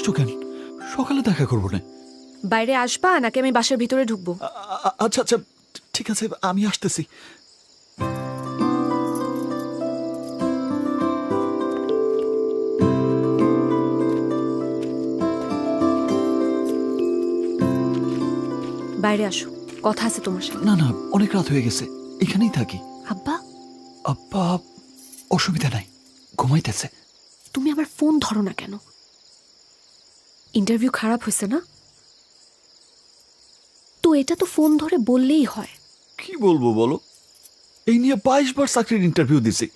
আসছো কেন? সকালে দেখা করবো না। বাইরে আসবা নাকি আমি বাসার ভিতরে ঢুকবো? আচ্ছা আচ্ছা, ঠিক আছে, আমি আসতেছি। বাইরে আসো, কথা আছে তোমার সাথে। না না, অনেক রাত হয়ে গেছে, এখানেই থাকি। আব্বা, আব্বা অসুবিধা নাই, ঘুমাইতেছে। তুমি আবার ফোন ধরো না কেন? ইন্টারভিউ খারাপ হয়েছে না? তো এটা তো ফোন ধরে বললেই হয়। কি বলবো বলো, এই নিয়ে 22 বার চাকরির ইন্টারভিউ দিছি,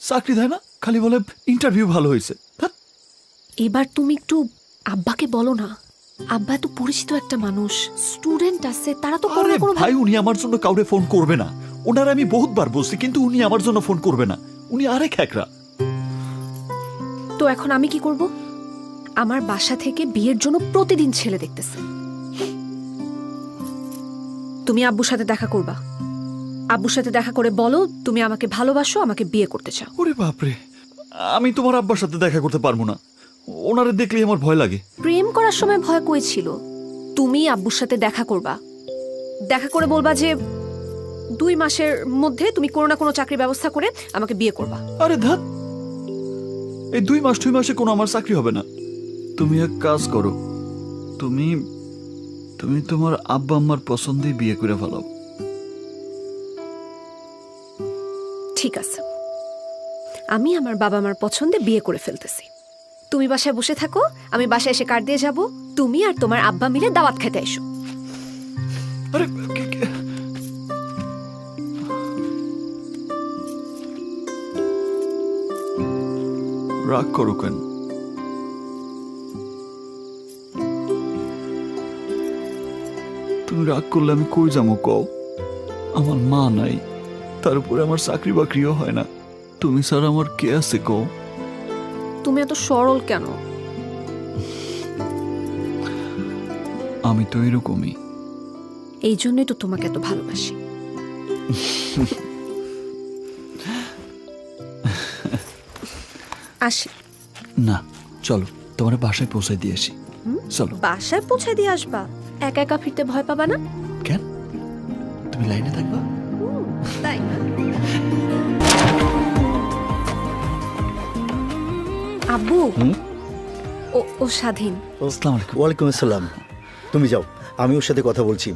চাকরি দেয় না, খালি বলে ইন্টারভিউ ভালো হয়েছে। এবার তুমি একটু আব্বাকে বলো না। আব্বা তো পরিচিত একটা মানুষ, স্টুডেন্ট আছে, তারা তো কোনো আরে না কোনো ভাই, উনি আমার জন্য কাউরে ফোন করবে না। ওনার আমি বহুতবার বলছি, কিন্তু উনি আমার জন্য ফোন করবে না। উনি আরেক একরা। তো এখন আমি কি করব? আমার বাসা থেকে বিয়ের জন্য প্রতিদিন ছেলে দেখতেছে। তুমি আব্বুর সাথে দেখা করবা। আব্বুর সাথে দেখা করে বলো তুমি আমাকে ভালোবাসো, আমাকে বিয়ে করতে চাও। ওরে বাপরে, আমি তোমার আব্বার সাথে দেখা করতে পারবো না। ওনারে দেখলেই আমার ভয় লাগে। প্রেম করার সময় ভয় করেছিল। তুমি আব্বুর সাথে দেখা করবা, দেখা করে বলবা যে 2 মাসের মধ্যে তুমি কোনো না কোনো চাকরির ব্যবস্থা করে আমাকে বিয়ে করবা। আরে ধাত, এই 2 মাসে কোনো আমার চাকরি হবে না। তুমি এক কাজ করো, তুমি তুমি তোমার আব্বা আম্মার পছন্দেই বিয়ে করে ফেলাও। ঠিক আছে, আমি আমার বাবা মার পছন্দে বিয়ে করে ফেলতেছি। তুমি বাসায় বসে থাকো, আমি বাসায় এসে কার্ড দিয়ে যাব। তুমি আর তোমার আব্বা মিলে দাওয়াত খেতে এসো। আরে রাগ করো কেন? তুমি রাগ করলে আমি কই যাবো কও? আমার মা নাই, তার উপরে আমার চাকরি বাকরিও হয় না। তুমি স্যার আমার কে আছে কও? তুমি এত সরল কেন? আমি তো এরকমই। এই জন্যই তো তোমাকে এত ভালোবাসি। আসি। না, চলো তোমার বাসায় পৌঁছে দিয়ে আসি। চলো। বাসায় পৌঁছে দিয়ে আসবা? একা একা ফিরতে ভয় পাবা না? কেন, তুমি লাইনে থাকবা? তাই না? আব্বু, ও স্বাধীন। আসসালামু আলাইকুম। ওয়ালাইকুম আসসালাম। তুমি যাও, আমি ওর সাথে কথা বলছি।